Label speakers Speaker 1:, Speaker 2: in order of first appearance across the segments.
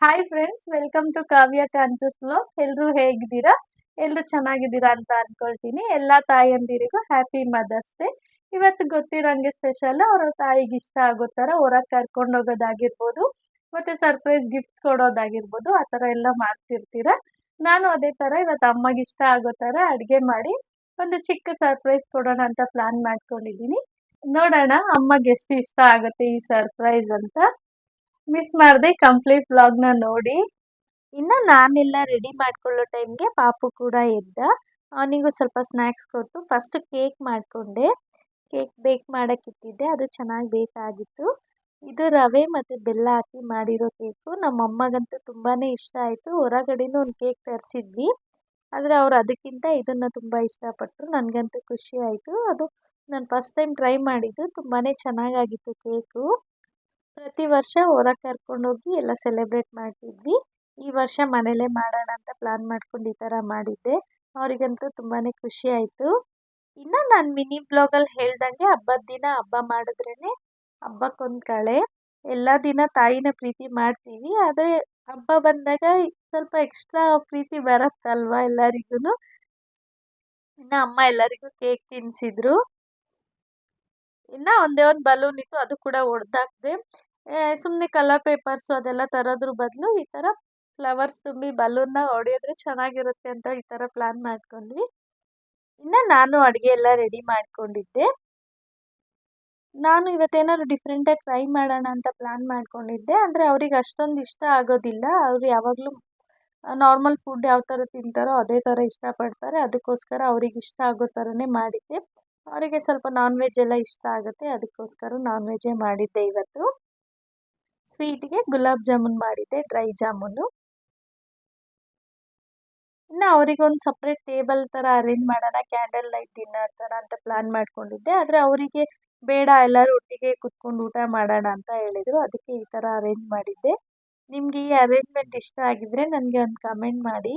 Speaker 1: Hi friends, welcome to Kavya Kansas vlog. ಎಲ್ಲರೂ ಹೇಗಿದ್ದೀರಾ? ಎಲ್ಲರೂ ಚೆನ್ನಾಗಿದ್ದೀರಾ ಅಂತ ಅನ್ಕೊಳ್ತೀನಿ. ಎಲ್ಲ ತಾಯಂದಿರಿಗೂ ಹ್ಯಾಪಿ ಮದರ್ಸ್ ಡೇ. ಇವತ್ತು ಗೊತ್ತಿರೋಂಗೆ ಸ್ಪೆಷಲ್ ಅವ್ರ ತಾಯಿಗೆ ಇಷ್ಟ ಆಗೋ ಥರ ಹೊರಗೆ ಕರ್ಕೊಂಡು ಹೋಗೋದಾಗಿರ್ಬೋದು, ಮತ್ತೆ ಸರ್ಪ್ರೈಸ್ ಗಿಫ್ಟ್ಸ್ ಕೊಡೋದಾಗಿರ್ಬೋದು, ಆ ಥರ ಎಲ್ಲ ಮಾಡ್ತಿರ್ತೀರ. ನಾನು ಅದೇ ಥರ ಇವತ್ತು ಅಮ್ಮಗೆ ಇಷ್ಟ ಆಗೋ ಥರ ಅಡುಗೆ ಮಾಡಿ ಒಂದು ಚಿಕ್ಕ ಸರ್ಪ್ರೈಸ್ ಕೊಡೋಣ ಅಂತ ಪ್ಲಾನ್ ಮಾಡ್ಕೊಂಡಿದ್ದೀನಿ. ನೋಡೋಣ ಅಮ್ಮಗೆ ಎಷ್ಟು ಇಷ್ಟ ಆಗುತ್ತೆ ಈ ಸರ್ಪ್ರೈಸ್ ಅಂತ. ಮಿಸ್ ಮಾಡದೆ ಕಂಪ್ಲೀಟ್ ವ್ಲಾಗ್ನ ನೋಡಿ. ಇನ್ನು ನಾನೆಲ್ಲ ರೆಡಿ ಮಾಡ್ಕೊಳ್ಳೋ ಟೈಮ್ಗೆ ಪಾಪು ಕೂಡ ಎದ್ದ. ಅವನಿಗೂ ಸ್ವಲ್ಪ ಸ್ನ್ಯಾಕ್ಸ್ ಕೊಟ್ಟು ಫಸ್ಟ್ ಕೇಕ್ ಮಾಡಿಕೊಂಡೆ. ಕೇಕ್ ಬೇಕ್ ಮಾಡೋಕ್ಕಿಟ್ಟಿದ್ದೆ, ಅದು ಚೆನ್ನಾಗಿ ಬೇಕಾಗಿತ್ತು. ಇದು ರವೆ ಮತ್ತು ಬೆಲ್ಲ ಹಾಕಿ ಮಾಡಿರೋ ಕೇಕು. ನಮ್ಮ ಅಮ್ಮಗಂತೂ ತುಂಬಾ ಇಷ್ಟ ಆಯಿತು. ಹೊರಗಡೆನೂ ಒಂದು ಕೇಕ್ ತರಿಸಿದ್ವಿ, ಆದರೆ ಅವ್ರು ಅದಕ್ಕಿಂತ ಇದನ್ನು ತುಂಬ ಇಷ್ಟಪಟ್ಟರು. ನನಗಂತೂ ಖುಷಿ ಆಯಿತು. ಅದು ನಾನು ಫಸ್ಟ್ ಟೈಮ್ ಟ್ರೈ ಮಾಡಿದ್ದು, ತುಂಬಾ ಚೆನ್ನಾಗಾಗಿತ್ತು ಕೇಕು. ಪ್ರತಿ ವರ್ಷ ಹೊರಗೆ ಕರ್ಕೊಂಡೋಗಿ ಎಲ್ಲ ಸೆಲೆಬ್ರೇಟ್ ಮಾಡ್ತಿದ್ವಿ. ಈ ವರ್ಷ ಮನೇಲೇ ಮಾಡೋಣ ಅಂತ ಪ್ಲಾನ್ ಮಾಡ್ಕೊಂಡು ಈ ಥರ ಮಾಡಿದ್ದೆ. ಅವರಿಗಂತೂ ತುಂಬಾ ಖುಷಿ ಆಯಿತು. ಇನ್ನು ನಾನು ಮಿನಿ ಬ್ಲಾಗಲ್ಲಿ ಹೇಳ್ದಂಗೆ ಹಬ್ಬದ ದಿನ ಹಬ್ಬ ಮಾಡಿದ್ರೇ ಹಬ್ಬಕ್ಕೊಂದು ಕಳೆ. ಎಲ್ಲ ದಿನ ತಾಯಿನ ಪ್ರೀತಿ ಮಾಡ್ತೀವಿ, ಆದರೆ ಹಬ್ಬ ಬಂದಾಗ ಸ್ವಲ್ಪ ಎಕ್ಸ್ಟ್ರಾ ಪ್ರೀತಿ ಬರುತ್ತಲ್ವ ಎಲ್ಲರಿಗೂ. ಇನ್ನು ಅಮ್ಮ ಎಲ್ಲರಿಗೂ ಕೇಕ್ ತಿನ್ನಿಸಿದ್ರು. ಇನ್ನು ಒಂದೇ ಒಂದು ಬಲೂನ್ ಇತ್ತು, ಅದು ಕೂಡ ಒಡೆದಾಕ್ದೆ. ಸುಮ್ಮನೆ ಕಲರ್ ಪೇಪರ್ಸು ಅದೆಲ್ಲ ತರೋದ್ರ ಬದಲು ಈ ಥರ ಫ್ಲವರ್ಸ್ ತುಂಬಿ ಬಲೂನ್ನ ಹೊಡೆಯೋದ್ರೆ ಚೆನ್ನಾಗಿರುತ್ತೆ ಅಂತ ಈ ಥರ ಪ್ಲ್ಯಾನ್ ಮಾಡ್ಕೊಂಡ್ವಿ. ಇನ್ನು ನಾನು ಅಡುಗೆ ಎಲ್ಲ ರೆಡಿ ಮಾಡ್ಕೊಂಡಿದ್ದೆ. ನಾನು ಇವತ್ತೇನಾದ್ರು ಡಿಫ್ರೆಂಟಾಗಿ ಟ್ರೈ ಮಾಡೋಣ ಅಂತ ಪ್ಲ್ಯಾನ್ ಮಾಡ್ಕೊಂಡಿದ್ದೆ, ಅಂದರೆ ಅವ್ರಿಗೆ ಅಷ್ಟೊಂದು ಇಷ್ಟ ಆಗೋದಿಲ್ಲ. ಅವರು ಯಾವಾಗಲೂ ನಾರ್ಮಲ್ ಫುಡ್ ಯಾವ ಥರ ತಿಂತಾರೋ ಅದೇ ಥರ ಇಷ್ಟಪಡ್ತಾರೆ. ಅದಕ್ಕೋಸ್ಕರ ಅವ್ರಿಗೆ ಇಷ್ಟ ಆಗೋ ಥರನೇ ಮಾಡಿದ್ದೆ. ಅವರಿಗೆ ಸ್ವಲ್ಪ ನಾನ್ ವೆಜ್ ಎಲ್ಲ ಇಷ್ಟ ಆಗುತ್ತೆ, ಅದಕ್ಕೋಸ್ಕರ ನಾನ್ ವೆಜ್ಜೇ ಮಾಡಿದ್ದೆ ಇವತ್ತು. ಸ್ವೀಟ್ಗೆ ಗುಲಾಬ್ ಜಾಮೂನ್ ಮಾಡಿದ್ದೆ, ಡ್ರೈ ಜಾಮೂನು. ಇನ್ನು ಅವರಿಗೊಂದು ಸಪ್ರೇಟ್ ಟೇಬಲ್ ಥರ ಅರೇಂಜ್ ಮಾಡೋಣ, ಕ್ಯಾಂಡಲ್ ಲೈಟ್ ಡಿನ್ನರ್ ಥರ ಅಂತ ಪ್ಲ್ಯಾನ್ ಮಾಡ್ಕೊಂಡಿದ್ದೆ. ಆದರೆ ಅವರಿಗೆ ಬೇಡ, ಎಲ್ಲರೂ ಒಟ್ಟಿಗೆ ಕುತ್ಕೊಂಡು ಊಟ ಮಾಡೋಣ ಅಂತ ಹೇಳಿದರು. ಅದಕ್ಕೆ ಈ ಥರ ಅರೇಂಜ್ ಮಾಡಿದ್ದೆ. ನಿಮಗೆ ಈ ಅರೇಂಜ್ಮೆಂಟ್ ಇಷ್ಟ ಆಗಿದ್ದರೆ ನನಗೆ ಒಂದು ಕಮೆಂಟ್ ಮಾಡಿ.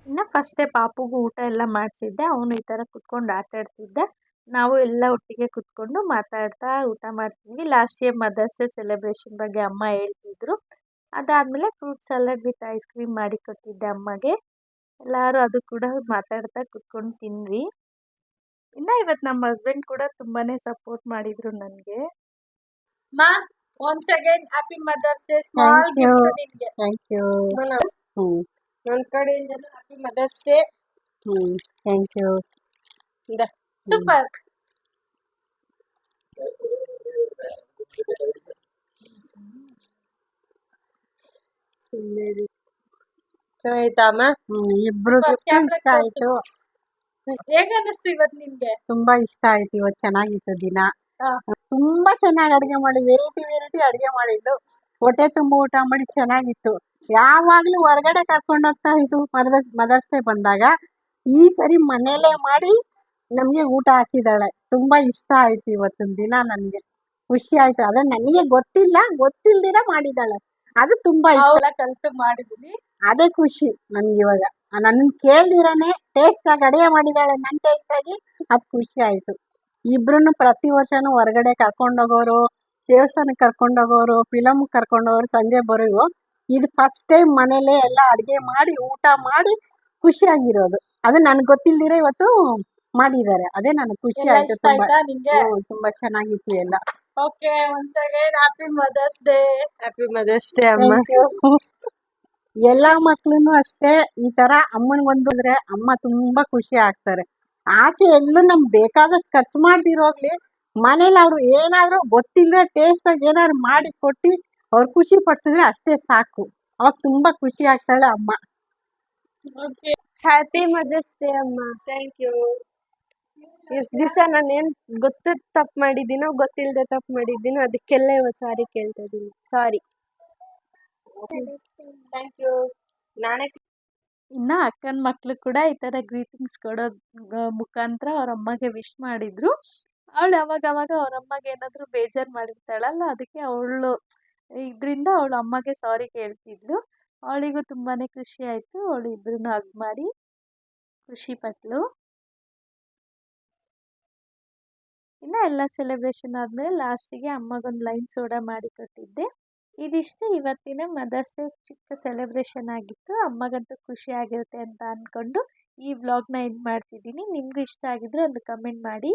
Speaker 1: ಇನ್ನು ಫಸ್ಟೇ ಪಾಪುಗೂ ಊಟ ಎಲ್ಲ ಮಾಡಿಸಿದ್ದೆ. ಅವನು ಈ ಥರ ಕುತ್ಕೊಂಡು ಆಟ ಆಡ್ತಿದ್ದ. ನಾವು ಎಲ್ಲ ಒಟ್ಟಿಗೆ ಕುತ್ಕೊಂಡು ಮಾತಾಡ್ತಾ ಊಟ ಮಾಡ್ತಿದ್ವಿ. Last year mother's day celebration ಬಗ್ಗೆ ಅಮ್ಮ ಹೇಳ್ತಿದ್ರು. ಅದಾದಮೇಲೆ fruit salad with ice cream ಮಾಡಿ ಕೊಟ್ಟಿದ್ದೆ ಅಮ್ಮಗೆ. ಎಲ್ಲರೂ ಅದು ಕೂಡ ಮಾತಾಡ್ತಾ ಕುತ್ಕೊಂಡು ತಿಂದ್ವಿ. ಇನ್ನು ಇವತ್ತು ನಮ್ಮ ಹಸ್ಬೆಂಡ್ ಕೂಡ ತುಂಬಾ ಸಪೋರ್ಟ್ ಮಾಡಿದರು ನನಗೆ. Ma once again happy mother's day. Small gift ನಿಮಗೆ.
Speaker 2: Thank you.
Speaker 1: ನನ್ನ ಕಡೆಯಿಂದ happy mother's day.
Speaker 2: Thank you.
Speaker 1: Super. ಚೆನ್ನಾಗಿತ್ತಮ್ಮ.
Speaker 2: ಇಬ್ರು ಇಷ್ಟ ಆಯ್ತು.
Speaker 1: ಹೇಗ ಅನ್ನಿಸ್ತು ಇವತ್ತು ನಿನ್ಗೆ?
Speaker 2: ತುಂಬಾ ಇಷ್ಟ ಆಯ್ತು. ಇವತ್ತು ಚೆನ್ನಾಗಿತ್ತು ದಿನ. ತುಂಬಾ ಚೆನ್ನಾಗಿ ಅಡಿಗೆ ಮಾಡಿ, ವೆರೈಟಿ ಅಡಿಗೆ ಮಾಡಿದ್ದು. ಹೊಟ್ಟೆ ತುಂಬ ಊಟ ಮಾಡಿ ಚೆನ್ನಾಗಿತ್ತು. ಯಾವಾಗ್ಲೂ ಹೊರಗಡೆ ಕರ್ಕೊಂಡು ಹೋಗ್ತಾ ಇದ್ದು ಮದರ್ಸ್ ಡೇ ಬಂದಾಗ. ಈ ಸರಿ ಮನೇಲೆ ಮಾಡಿ ನಮ್ಗೆ ಊಟ ಹಾಕಿದಾಳೆ. ತುಂಬಾ ಇಷ್ಟ ಆಯ್ತು ಇವತ್ತಿನ ದಿನ. ನನ್ಗೆ ಖುಷಿ ಆಯ್ತು. ಅದೇ ನನಗೆ ಗೊತ್ತಿಲ್ದಿರ ಮಾಡಿದಾಳೆ, ಅದು ತುಂಬಾ ಇಷ್ಟ.
Speaker 1: ಕಲ್ತು ಮಾಡಿದೀನಿ,
Speaker 2: ಅದೇ ಖುಷಿ ನನ್ಗೆ ಇವಾಗ. ನನ್ನ ಕೇಳ್ದಿರಾನೆ ಟೇಸ್ಟ್ ಆಗಿ ಅಡಿಗೆ ಮಾಡಿದಾಳೆ, ನನ್ನ ಟೇಸ್ಟ್ ಆಗಿ. ಅದು ಖುಷಿ ಆಯ್ತು. ಇಬ್ರು ಪ್ರತಿ ವರ್ಷನೂ ಹೊರಗಡೆ ಕರ್ಕೊಂಡೋಗೋರು, ದೇವಸ್ಥಾನಕ್ಕೆ ಕರ್ಕೊಂಡೋಗೋರು, ಫಿಲಮ್ ಕರ್ಕೊಂಡೋಗೋರು, ಸಂಜೆ ಬರೋವು. ಇದು ಫಸ್ಟ್ ಟೈಮ್ ಮನೇಲೆ ಎಲ್ಲ ಅಡಿಗೆ ಮಾಡಿ ಊಟ ಮಾಡಿ ಖುಷಿಯಾಗಿರೋದು. ಅದು ನನ್ಗೆ ಗೊತ್ತಿಲ್ದಿರ ಇವತ್ತು ಮಾಡಿದ್ದಾರೆ. ಅದೇ ನನಗೆ ಖುಷಿ ಆಯ್ತು. ತುಂಬಾ ಚೆನ್ನಾಗಿತ್ತು ಎಲ್ಲ.
Speaker 1: Okay, once again happy mother's day. Happy mother's day ಅಮ್ಮ.
Speaker 2: ಎಲ್ಲಾ ಮಕ್ಳುನು ಅಷ್ಟೇ, ಈ ತರ ಅಮ್ಮನಿಗೊಂದು ಅಂದ್ರೆ ಅಮ್ಮ ತುಂಬಾ ಖುಷಿ ಆಗ್ತಾರೆ. ಆಚೆ ಎಲ್ಲೂ ನಮ್ಗೆ ಬೇಕಾದಷ್ಟು ಖರ್ಚು ಮಾಡ್ದಿರೋಗ್ಲಿ, ಮನೇಲಿ ಅವ್ರು ಏನಾದ್ರು ಗೊತ್ತಿಲ್ಲದೆ ಟೇಸ್ಟ್ ಆಗಿ ಏನಾದ್ರು ಮಾಡಿ ಕೊಟ್ಟು ಅವ್ರು ಖುಷಿ ಪಡ್ಸಿದ್ರೆ ಅಷ್ಟೇ ಸಾಕು. ಅವಾಗ ತುಂಬಾ ಖುಷಿ ಆಗ್ತಾಳೆ ಅಮ್ಮ.
Speaker 1: ಹ್ಯಾಪಿ ಮದರ್ಸ್ ಡೇ ಅಮ್ಮ. Thank you. ಇಷ್ಟು ದಿವಸ ನಾನು ಏನು ತಪ್ಪು ಮಾಡಿದ್ದೀನೋ ಗೊತ್ತಿಲ್ಲದೆ ತಪ್ಪು ಮಾಡಿದ್ದೀನೋ ಅದಕ್ಕೆಲ್ಲ ಇವತ್ತು ಸಾರಿ ಕೇಳ್ತಾ ಇದ್ದೀನಿ. ಸಾರಿ. Thank you. ನಾನೇ ಇನ್ನು ಅಕ್ಕನ ಮಕ್ಕಳು ಕೂಡ ಈ ಥರ ಗ್ರೀಟಿಂಗ್ಸ್ ಕೊಡೋ ಮುಖಾಂತರ ಅವ್ರ ಅಮ್ಮಗೆ ವಿಶ್ ಮಾಡಿದ್ರು. ಅವಳು ಅವಾಗ ಅವ್ರ ಅಮ್ಮಗೆ ಏನಾದರೂ ಬೇಜಾರು ಮಾಡಿರ್ತಾಳಲ್ಲ, ಅದಕ್ಕೆ ಅವಳು ಇದರಿಂದ ಅವಳು ಅಮ್ಮಗೆ ಸಾರಿ ಕೇಳ್ತಿದ್ಲು. ಅವಳಿಗೂ ತುಂಬಾ ಖುಷಿ ಆಯಿತು. ಅವಳು ಇಬ್ಬರನ್ನು ಹಗ್ ಮಾಡಿ ಖುಷಿ ಪಟ್ಲು. ಇನ್ನು ಎಲ್ಲ ಸೆಲೆಬ್ರೇಷನ್ ಆದಮೇಲೆ ಲಾಸ್ಟಿಗೆ ಅಮ್ಮಗೊಂದು ಲೈಮ್ ಸೋಡಾ ಮಾಡಿ ಕೊಟ್ಟಿದ್ದೆ. ಇದಿಷ್ಟು ಇವತ್ತಿನ ಮದರ್ಸ್ ಡೇ ಚಿಕ್ಕ ಸೆಲೆಬ್ರೇಷನ್ ಆಗಿತ್ತು. ಅಮ್ಮಗಂತೂ ಖುಷಿ ಆಗಿರುತ್ತೆ ಅಂತ ಅಂದ್ಕೊಂಡು ಈ ವ್ಲಾಗ್ನ ಎಂಡ್ ಮಾಡ್ತಿದ್ದೀನಿ. ನಿಮಗೂ ಇಷ್ಟ ಆಗಿದ್ರೆ ಒಂದು ಕಮೆಂಟ್ ಮಾಡಿ.